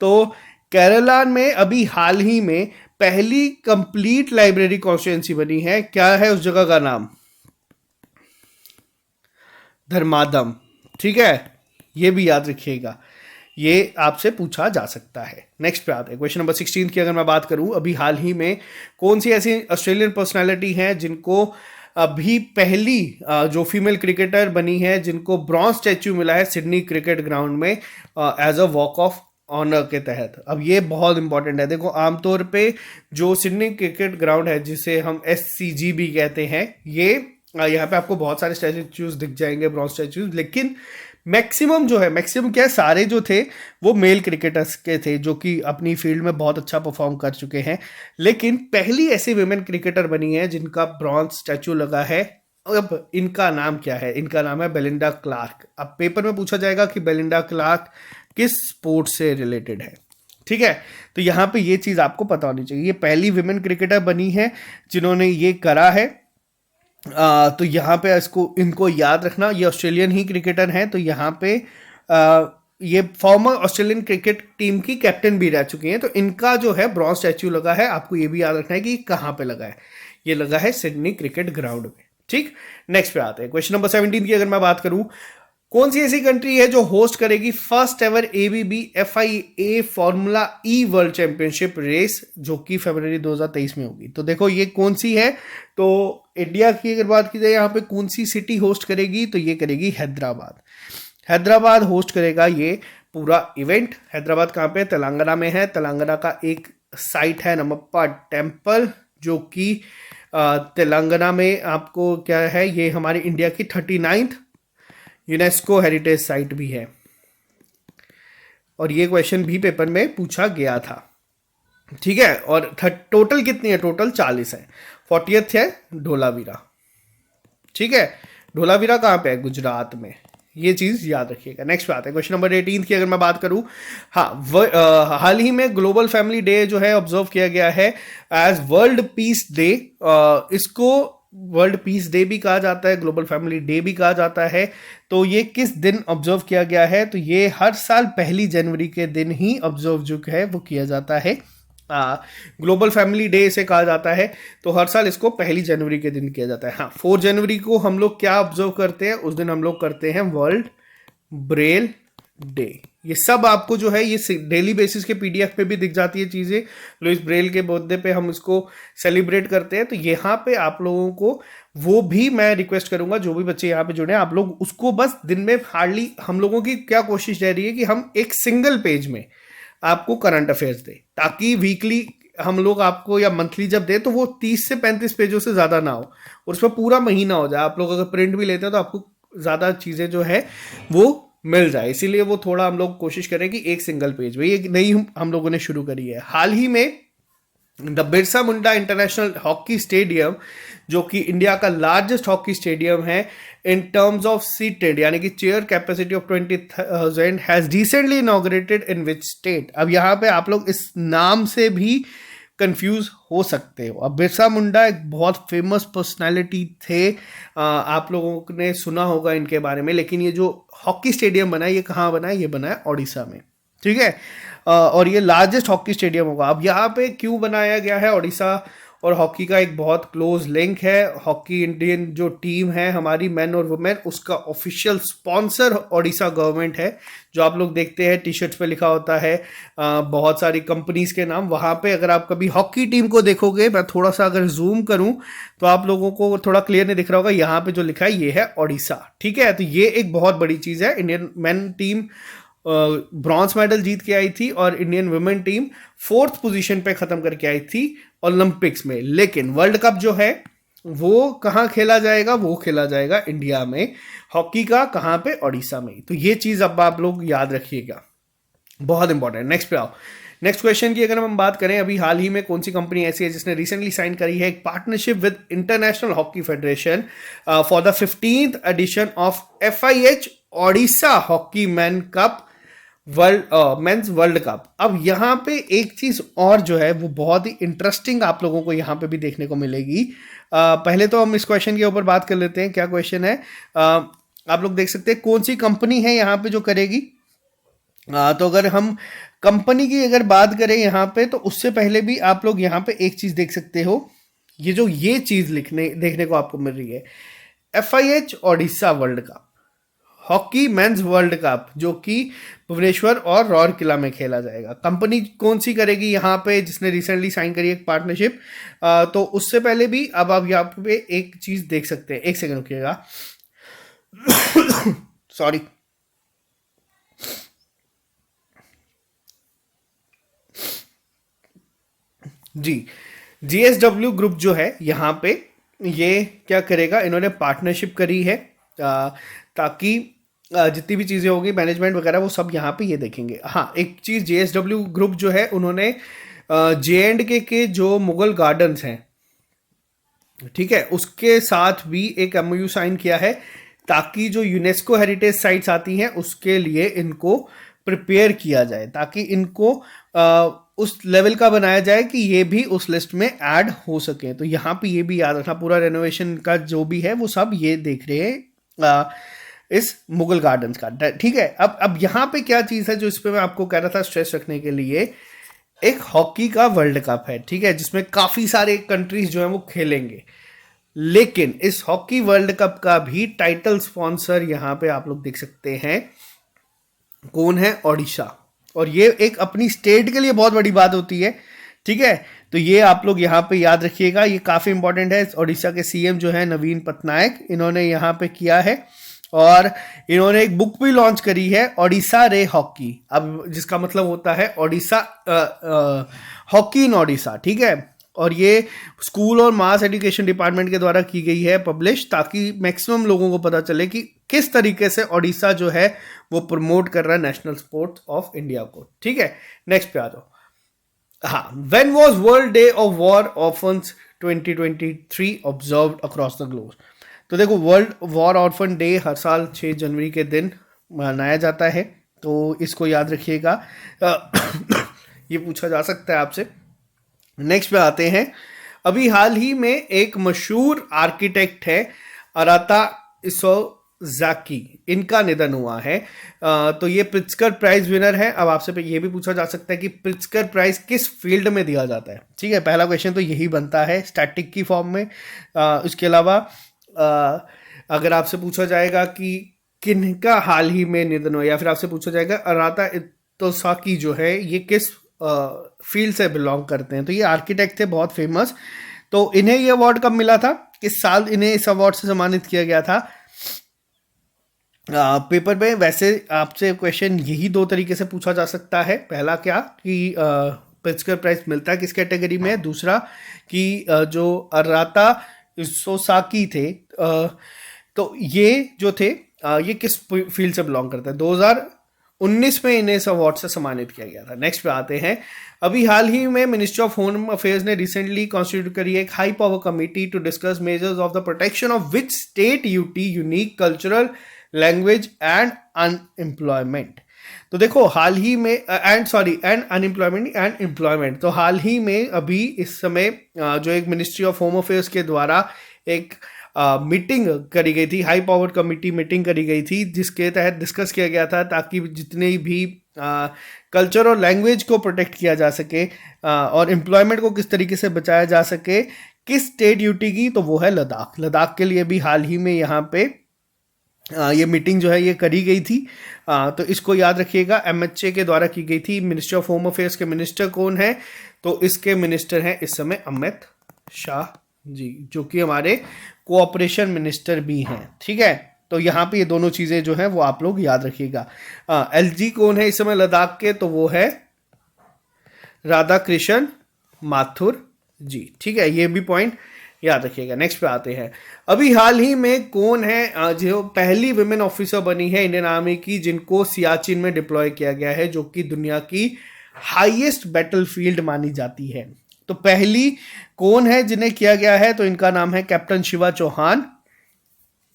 Speaker 1: तो। केरला में अभी हाल ही में पहली कंप्लीट लाइब्रेरी कॉन्स्टिट्यूएंसी बनी है। क्या है उस जगह का नाम? धर्मादम, ठीक है। ये भी याद रखिएगा, ये आपसे पूछा जा सकता है। नेक्स्ट पे आते हैं क्वेश्चन नंबर 16 की। अगर मैं बात करूं अभी हाल ही में कौन सी ऐसी ऑस्ट्रेलियन पर्सनालिटी है जिनको अभी पहली जो फीमेल क्रिकेटर बनी है जिनको ब्रॉन्ज स्टैच्यू मिला है सिडनी क्रिकेट ग्राउंड में as a walk of honour के तहत। अब ये बहुत इंपॉर्टेंट है। देखो आमतौर पे जो सिडनी क्रिकेट ग्राउंड है जिसे हम SCG भी कहते हैं, ये यहाँ पे आपको बहुत सारे स्टैच्यूज दिख जाएंगे, ब्रॉन्ज स्टैच्यूज, लेकिन मैक्सिमम क्या है, सारे जो थे वो मेल क्रिकेटर्स के थे जो कि अपनी फील्ड में बहुत अच्छा परफॉर्म कर चुके हैं। लेकिन पहली ऐसी विमेन क्रिकेटर बनी है जिनका ब्रॉन्ज स्टैच्यू लगा है। अब इनका नाम क्या है? इनका नाम है बेलिंडा क्लार्क। अब पेपर में पूछा जाएगा कि बेलिंडा क्लार्क किस स्पोर्ट से रिलेटेड है, ठीक है। तो यहाँ पे ये चीज़ आपको पता होनी चाहिए। ये पहली विमेन क्रिकेटर बनी है जिन्होंने ये करा है। तो यहाँ पे इनको याद रखना, ये ऑस्ट्रेलियन ही क्रिकेटर हैं। तो यहाँ पे ये फॉर्मर ऑस्ट्रेलियन क्रिकेट टीम की कैप्टन भी रह चुकी हैं। तो इनका जो है ब्रॉन्ज स्टैच्यू लगा है। आपको ये भी याद रखना है कि कहाँ पे लगा है। ये लगा है सिडनी क्रिकेट ग्राउंड में, ठीक। नेक्स्ट पे आते हैं क्वेश्चन नंबर 17 की। अगर मैं बात करूं कौन सी ऐसी कंट्री है जो होस्ट करेगी first ever ABB FIA formula E world championship race जो कि फरवरी 2023 में होगी? तो देखो ये कौन सी है। तो इंडिया की अगर बात की जाए यहाँ पे कौन सी सिटी होस्ट करेगी, तो ये करेगी हैदराबाद। हैदराबाद होस्ट करेगा ये पूरा इवेंट। हैदराबाद कहाँ पे? तेलंगाना में है। तेलंगाना का एक साइट है नमप्पा टेम्पल जो कि तेलंगाना में आपको क्या है, ये हमारी इंडिया की 39th यूनेस्को हेरिटेज साइट भी है। और ये क्वेश्चन भी पेपर में पूछा गया था, ठीक है। और टोटल कितनी है? टोटल 40 है। 40th है धोलावीरा, ठीक है। धोलावीरा कहाँ पे है? गुजरात में। ये चीज़ याद रखिएगा। नेक्स्ट पे आते हैं क्वेश्चन नंबर 18 की। अगर मैं बात करूँ, हाँ, हाल ही में ग्लोबल फैमिली डे जो है ऑब्जर्व किया गया है एज वर्ल्ड पीस डे। इसको वर्ल्ड पीस डे भी कहा जाता है, ग्लोबल फैमिली डे भी कहा जाता है। तो ये किस दिन ऑब्जर्व किया गया है? तो ये हर साल 1 जनवरी के दिन ही ऑब्जर्व जो है वो किया जाता है। ग्लोबल फैमिली डे इसे कहा जाता है। तो हर साल इसको 1 जनवरी के दिन किया जाता है। हाँ, 4 जनवरी को हम लोग क्या ऑब्जर्व करते हैं? उस दिन हम लोग करते हैं वर्ल्ड ब्रेल डे। ये सब आपको जो है ये डेली बेसिस के PDF पे भी दिख जाती है चीज़ें। लुइस ब्रेल के बर्थडे पे हम इसको सेलिब्रेट करते हैं। तो यहाँ पे आप लोगों को वो भी मैं रिक्वेस्ट करूंगा, जो भी बच्चे यहाँ पे जुड़े हैं, आप लोग उसको बस दिन में हार्डली, हम लोगों की क्या कोशिश रह रही है कि हम एक सिंगल पेज में आपको करंट अफेयर्स दे, ताकि वीकली हम लोग आपको या मंथली जब दे तो वो 30 से 35 पेजों से ज़्यादा ना हो और उसमें पूरा महीना हो जाए। आप लोग अगर प्रिंट भी लेते हैं तो आपको ज़्यादा चीज़ें जो है वो मिल जाए, इसीलिए वो थोड़ा हम लोग कोशिश करें कि एक सिंगल पेज में। ये नई हम लोगों ने शुरू करी है हाल ही में। The Birsa Munda international hockey stadium, जो कि इंडिया का लार्जेस्ट हॉकी स्टेडियम है इन टर्म्स ऑफ सीटेड यानी कि chair capacity of 20,000, has recently inaugurated in which state. अब यहाँ पे आप लोग इस नाम से भी कंफ्यूज हो सकते हो। अब बिरसा मुंडा एक बहुत फेमस पर्सनालिटी थे, आप लोगों ने सुना होगा इनके बारे में, लेकिन ये जो हॉकी स्टेडियम बना है ये कहाँ बना है? ये बना है ओडिशा में, ठीक है। और ये लार्जेस्ट हॉकी स्टेडियम होगा। अब यहाँ पे क्यों बनाया गया है? ओडिशा और हॉकी का एक बहुत क्लोज लिंक है। हॉकी इंडियन जो टीम है हमारी मेन और वुमेन, उसका ऑफिशियल स्पॉन्सर ओडिशा गवर्नमेंट है। जो आप लोग देखते हैं टी शर्ट्स पे लिखा होता है बहुत सारी कंपनीज के नाम, वहाँ पे अगर आप कभी हॉकी टीम को देखोगे, मैं थोड़ा सा अगर जूम करूँ तो आप लोगों को थोड़ा क्लियर नहीं दिख रहा होगा, यहाँ पे जो लिखा है ये है ओडिशा, ठीक है। तो ये एक बहुत बड़ी चीज़ है। Indian men team bronze medal जीत के आई थी और Indian women team 4th position पे खत्म करके आई थी ओलंपिक्स में। लेकिन वर्ल्ड कप जो है वो कहाँ खेला जाएगा? वो खेला जाएगा इंडिया में। हॉकी का कहाँ पे? ओडिशा में। तो ये चीज अब आप लोग याद रखिएगा, बहुत इंपॉर्टेंट। नेक्स्ट पे आओ। नेक्स्ट क्वेश्चन की अगर हम बात करें, अभी हाल ही में कौन सी कंपनी ऐसी है जिसने रिसेंटली साइन करी है एक partnership with international hockey federation for the 15th edition of FIH Odisha hockey man cup men's world cup. अब यहाँ पे एक चीज और जो है वो बहुत ही इंटरेस्टिंग आप लोगों को यहाँ पे भी देखने को मिलेगी। पहले तो हम इस क्वेश्चन के ऊपर बात कर लेते हैं। क्या क्वेश्चन है? आप लोग देख सकते हैं कौन सी कंपनी है यहाँ पे जो करेगी। तो अगर हम कंपनी की अगर बात करें यहाँ पे, तो उससे पहले भी आप लोग यहाँ पे एक चीज देख सकते हो, ये चीज देखने को आपको मिल रही है, FIH Odisha world cup hockey mains world cup, जो कि भुवनेश्वर और रौरकिला में खेला जाएगा। कंपनी कौन सी करेगी यहाँ पे जिसने रिसेंटली साइन करी एक पार्टनरशिप? तो उससे पहले भी अब आप यहाँ पे एक चीज देख सकते हैं, एक सेकंड रुकिएगा सॉरी। जी, GSW ग्रुप जो है यहाँ पे ये क्या करेगा, इन्होंने पार्टनरशिप करी है ताकि जितनी भी चीज़ें होगी मैनेजमेंट वगैरह वो सब यहाँ पे ये देखेंगे। हाँ, एक चीज़ JSW ग्रुप जो है उन्होंने J&K के जो मुगल गार्डन्स हैं, ठीक है, उसके साथ भी एक MOU साइन किया है ताकि जो यूनेस्को हेरिटेज साइट्स आती हैं उसके लिए इनको प्रिपेयर किया जाए, ताकि इनको उस लेवल का बनाया जाए कि ये भी उस लिस्ट में ऐड हो सके। तो यहाँ पे ये भी याद रखना, पूरा रेनोवेशन का जो भी है वो सब ये देख रहे हैं इस मुगल गार्डन्स का, ठीक है। अब यहाँ पे क्या चीज़ है जो इस पे मैं आपको कह रहा था स्ट्रेस रखने के लिए, एक हॉकी का वर्ल्ड कप है, ठीक है, जिसमें काफ़ी सारे कंट्रीज जो हैं वो खेलेंगे। लेकिन इस हॉकी वर्ल्ड कप का भी टाइटल स्पॉन्सर यहाँ पे आप लोग देख सकते हैं कौन है? ओडिशा। और ये एक अपनी स्टेट के लिए बहुत बड़ी बात होती है, ठीक है। तो ये आप लोग यहाँ पे याद रखिएगा, ये काफ़ी इंपॉर्टेंट है। ओडिशा के CM जो है नवीन पटनायक, इन्होंने यहाँ पे किया है और इन्होंने एक बुक भी लॉन्च करी है, ओडिशा रे हॉकी। अब जिसका मतलब होता है ओडिशा हॉकी इन ओडिशा, ठीक है। और ये स्कूल और मास एजुकेशन डिपार्टमेंट के द्वारा की गई है पब्लिश, ताकि मैक्सिमम लोगों को पता चले कि किस तरीके से ओडिशा जो है वो प्रमोट कर रहा है नेशनल स्पोर्ट्स ऑफ इंडिया को, ठीक है। नेक्स्ट पे आ जाओ। हाँ, when was world day of war orphans 2023 observed across the globe? तो देखो, वर्ल्ड वॉर ऑर्फन डे हर साल 6 जनवरी के दिन मनाया जाता है, तो इसको याद रखिएगा। ये पूछा जा सकता है आपसे। नेक्स्ट पे आते हैं। अभी हाल ही में एक मशहूर आर्किटेक्ट है अराता इसोजाकी, इनका निधन हुआ है। तो ये प्रिट्जकर प्राइज विनर है। अब आपसे ये भी पूछा जा सकता है कि प्रिट्जकर प्राइज किस फील्ड में दिया जाता है, ठीक है। पहला क्वेश्चन तो यही बनता है स्टैटिक की फॉर्म में। इसके अलावा अगर आपसे पूछा जाएगा कि किनका हाल ही में निधन हुआ, या फिर आपसे पूछा जाएगा अराता इसोजाकी जो है ये किस फील्ड से बिलोंग करते हैं, तो ये आर्किटेक्ट थे बहुत फेमस। तो इन्हें ये अवार्ड कब मिला था, किस साल इन्हें इस अवार्ड से सम्मानित किया गया था? पेपर में वैसे आपसे क्वेश्चन यही दो तरीके से पूछा जा सकता है। पहला क्या कि प्रिट्जकर प्राइज मिलता है किस कैटेगरी में, दूसरा कि जो अराता सोसाकी थे तो ये जो थे ये किस फील्ड से बिलोंग करते हैं। 2019 में इन्हें इस अवार्ड से सम्मानित किया गया था। नेक्स्ट पे आते हैं, अभी हाल ही में मिनिस्ट्री ऑफ होम अफेयर्स ने रिसेंटली कॉन्स्टिट्यूट करी एक high power committee to discuss measures of the protection of which state UT unique cultural language and unemployment. तो देखो हाल ही में एंड अनएम्प्लॉयमेंट एंड एम्प्लॉयमेंट, तो हाल ही में अभी इस समय जो एक मिनिस्ट्री ऑफ होम अफेयर्स के द्वारा एक मीटिंग करी गई थी, हाई पावर कमिटी मीटिंग करी गई थी, जिसके तहत डिस्कस किया गया था ताकि जितने भी कल्चर और लैंग्वेज को प्रोटेक्ट किया जा सके और एम्प्लॉयमेंट को किस तरीके से बचाया जा सके। किस स्टेट यूटी की, तो वो है लद्दाख। लद्दाख के लिए भी हाल ही में यहाँ पे ये मीटिंग जो है ये करी गई थी। तो इसको याद रखिएगा, एमएचए के द्वारा की गई थी। मिनिस्ट्री ऑफ होम अफेयर्स के मिनिस्टर कौन है, तो इसके मिनिस्टर हैं इस समय अमित शाह जी, जो कि हमारे कोऑपरेशन मिनिस्टर भी हैं। ठीक है, तो यहाँ पे ये दोनों चीजें जो हैं वो आप लोग याद रखिएगा। एलजी कौन है इस समय लद्दाख के, तो वो है राधा कृष्ण माथुर जी। ठीक है, ये भी पॉइंट याद रखिएगा। नेक्स्ट पे आते हैं, अभी हाल ही में कौन है जो पहली विमेन ऑफिसर बनी है इंडियन आर्मी की जिनको सियाचिन में डिप्लॉय किया गया है, जो कि दुनिया की हाईएस्ट बैटलफील्ड मानी जाती है। तो पहली कौन है जिन्हें किया गया है, तो इनका नाम है कैप्टन शिवा चौहान।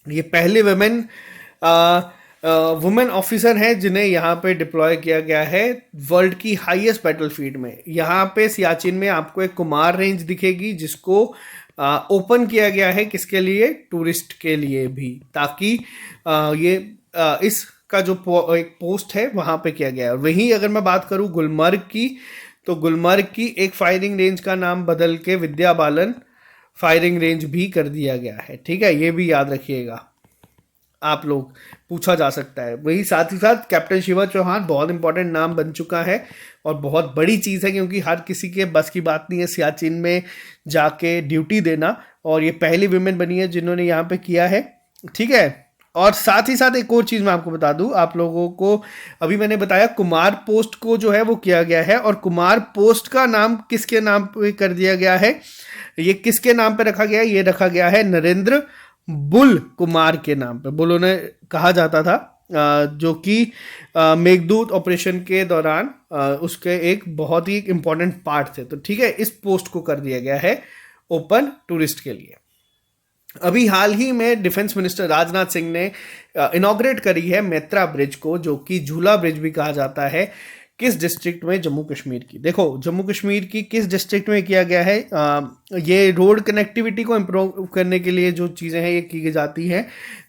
Speaker 1: ये पहले वुमेन ऑफिसर हैं जिन्हें यहाँ पे डिप्लॉय किया गया है वर्ल्ड की हाईएस्ट बैटलफील्ड में। यहाँ पे सियाचिन में आपको एक कुमार रेंज दिखेगी जिसको ओपन किया गया है किसके लिए, टूरिस्ट के लिए भी, ताकि इसका जो एक पोस्ट है वहां पे किया गया है। और वहीं अगर मैं बात करूं गुलमर्ग की, तो गुलमर्ग की एक फायरिंग रेंज का नाम बदल के विद्या बालन फायरिंग रेंज भी कर दिया गया है। ठीक है, ये भी याद रखिएगा, आप लोग पूछा जा सकता है। वही साथ ही साथ कैप्टन शिवा चौहान बहुत इंपॉर्टेंट नाम बन चुका है और बहुत बड़ी चीज़ है, क्योंकि हर किसी के बस की बात नहीं है सियाचिन में जाके ड्यूटी देना, और ये पहली विमेन बनी है जिन्होंने यहाँ पे किया है। ठीक है, और साथ ही साथ एक और चीज़ मैं आपको बता दूं आप लोगों को, अभी मैंने बताया कुमार पोस्ट को जो है वो किया गया है, और कुमार पोस्ट का नाम किसके नाम पे कर दिया गया है, ये किसके नाम पे रखा गया है, ये रखा गया है नरेंद्र बुल कुमार के नाम पे। बुल उन्हें कहा जाता था जो कि मेघदूत ऑपरेशन के दौरान उसके एक बहुत ही इंपॉर्टेंट पार्ट थे। तो ठीक है, इस पोस्ट को कर दिया गया है ओपन टूरिस्ट के लिए। अभी हाल ही में डिफेंस मिनिस्टर राजनाथ सिंह ने इनॉग्रेट करी है मेत्रा ब्रिज को, जो कि झूला ब्रिज भी कहा जाता है। किस डिस्ट्रिक्ट में, जम्मू कश्मीर की। देखो जम्मू कश्मीर की किस डिस्ट्रिक्ट में किया गया है, ये रोड कनेक्टिविटी को इम्प्रूव करने के लिए जो चीज़ें हैं ये की जाती हैं।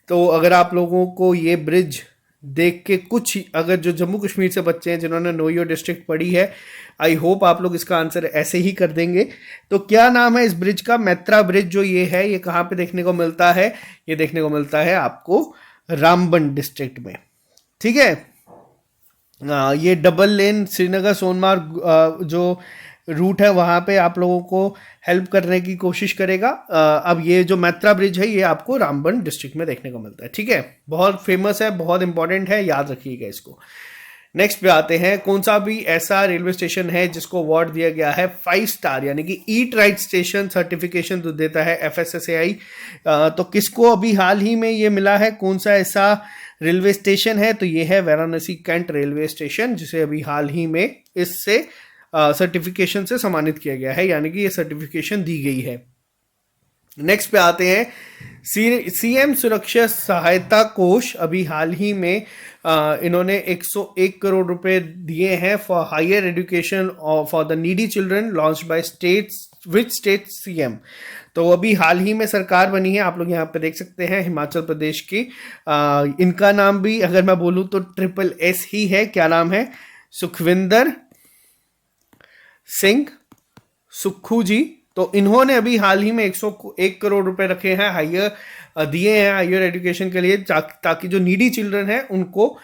Speaker 1: तो अगर आप लोगों को ये ब्रिज देख के कुछ, अगर जो जम्मू कश्मीर से बच्चे हैं जिन्होंने नो योर डिस्ट्रिक्ट पढ़ी है, आई होप आप लोग इसका आंसर ऐसे ही कर देंगे। तो क्या नाम है इस ब्रिज का, मेत्रा ब्रिज जो ये है ये कहाँ पे देखने को मिलता है, ये देखने को मिलता है आपको रामबन डिस्ट्रिक्ट में। ठीक है, ये डबल लेन श्रीनगर सोनमार्ग जो रूट है वहाँ पे आप लोगों को हेल्प करने की कोशिश करेगा। अब ये जो मेत्रा ब्रिज है ये आपको रामबन डिस्ट्रिक्ट में देखने को मिलता है। ठीक है, बहुत फेमस है, बहुत इंपॉर्टेंट है, याद रखिएगा इसको। नेक्स्ट पे आते हैं, कौन सा भी ऐसा रेलवे स्टेशन है जिसको अवार्ड दिया गया है 5 स्टार यानी कि ईट राइट स्टेशन सर्टिफिकेशन जो देता है FSSAI। तो किसको अभी हाल ही में ये मिला है, कौन सा ऐसा रेलवे स्टेशन है, तो ये है वाराणसी कैंट रेलवे स्टेशन, जिसे अभी हाल ही में इससे सर्टिफिकेशन से सम्मानित किया गया है, यानी कि ये सर्टिफिकेशन दी गई है। नेक्स्ट पे आते हैं, सीएम सुरक्षा सहायता कोष अभी हाल ही में इन्होंने 101 करोड़ रुपए दिए हैं for higher education for the needy children launch by states which state CM. तो अभी हाल ही में सरकार बनी है, आप लोग यहाँ पे देख सकते हैं हिमाचल प्रदेश की। इनका नाम भी अगर मैं बोलूँ तो SSS ही है। क्या नाम है, सुखविंदर सिंह सुक्खू जी। तो इन्होंने अभी हाल ही में 101 करोड़ रुपए रखे हैं, दिए हैं हायर एजुकेशन के लिए, ताकि जो नीडी चिल्ड्रन है उनको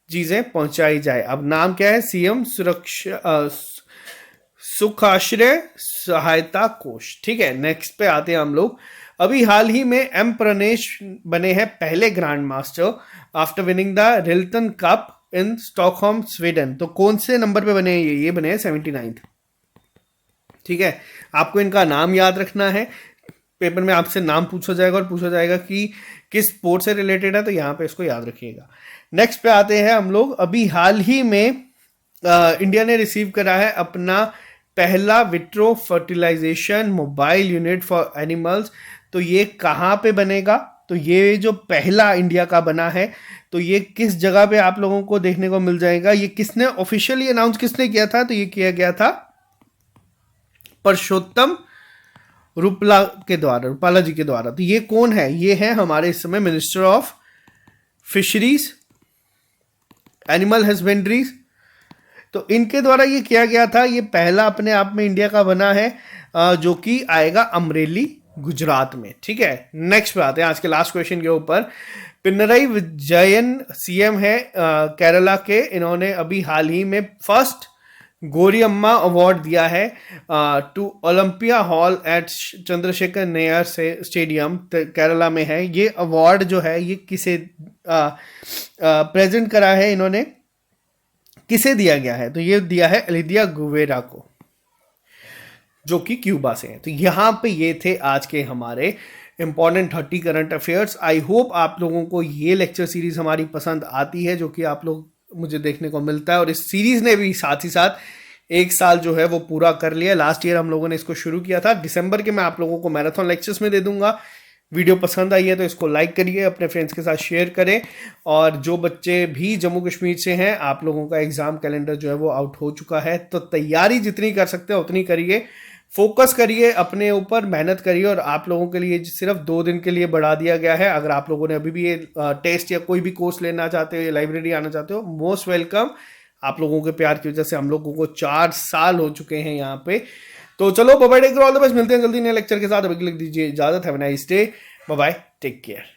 Speaker 1: चीजें पहुंचाई जाए। अब नाम क्या है, सीएम सुरक्षा सुखाश्रय सहायता कोष। ठीक है, नेक्स्ट पे आते हैं हम लोग। अभी हाल ही में एम प्रणेश बने हैं पहले grand master after winning the Rilton cup in Stockholm Sweden. तो कौन से नंबर पे बने हैं ये बने हैं 79th। ठीक है, आपको इनका नाम याद रखना है। पेपर में आपसे नाम पूछा जाएगा और पूछा जाएगा कि किस स्पोर्ट से रिलेटेड है, तो यहाँ पे इसको याद रखिएगा। नेक्स्ट पे आते हैं हम लोग। अभी हाल ही में इंडिया ने रिसीव करा है अपना पहला vitro fertilisation mobile unit for animals. तो ये कहाँ पे बनेगा? तो ये जो पहला इंडिया का बना है, तो ये किस जगह पे आप लोगों को देखने को मिल जाएगा? ये किसने ऑफिशियली अनाउंस किसने किया था? तो ये किया गया था परषोत्तम रूपाला जी के द्वारा। तो ये कौन है? ये है हमारे इस समय मिनिस्टर ऑफ फिशरीज एनिमल हस्बेंड्रीज। तो इनके द्वारा ये किया गया था। ये पहला अपने आप में इंडिया का बना है जो कि आएगा अमरेली गुजरात में। ठीक है, नेक्स्ट पे आते हैं आज के लास्ट क्वेश्चन के ऊपर। पिनराई विजयन सीएम है केरला के। इन्होंने अभी हाल ही में फर्स्ट गोरियम्मा अवार्ड दिया है to Olympia hall at Chandrashekhar Nair stadium Kerala में है। ये अवार्ड जो है ये किसे प्रेजेंट करा है इन्होंने, किसे दिया गया है? तो ये दिया है एलिदिया गुवेरा को, जो कि क्यूबा से है। तो यहाँ पे ये थे आज के हमारे important 30 current affairs. I hope आप लोगों को ये लेक्चर सीरीज हमारी पसंद आती है, जो कि आप लोग मुझे देखने को मिलता है। और इस सीरीज ने भी साथ ही साथ 1 साल जो है वो पूरा कर लिया। लास्ट ईयर हम लोगों ने इसको शुरू किया था। दिसंबर के मैं आप लोगों को मैराथन लेक्चर्स में दे दूंगा। वीडियो पसंद आई है तो इसको लाइक करिए, अपने फ्रेंड्स के साथ शेयर करें। और जो बच्चे भी जम्मू कश्मीर से हैं, आप लोगों का एग्जाम कैलेंडर जो है वो आउट हो चुका है, तो तैयारी जितनी कर सकते हैं उतनी करिए, फोकस करिए अपने ऊपर, मेहनत करिए। और आप लोगों के लिए सिर्फ 2 दिन के लिए बढ़ा दिया गया है। अगर आप लोगों ने अभी भी ये टेस्ट या कोई भी कोर्स लेना चाहते हो या लाइब्रेरी आना चाहते हो, मोस्ट वेलकम। आप लोगों के प्यार की वजह से हम लोगों को 4 साल हो चुके हैं यहाँ पे। तो चलो bye bye, take care, all the best. मिलते हैं जल्दी नए लेक्चर के साथ। अभी के लिए दीजिए इजाजत। Have a nice day, bye bye, take care.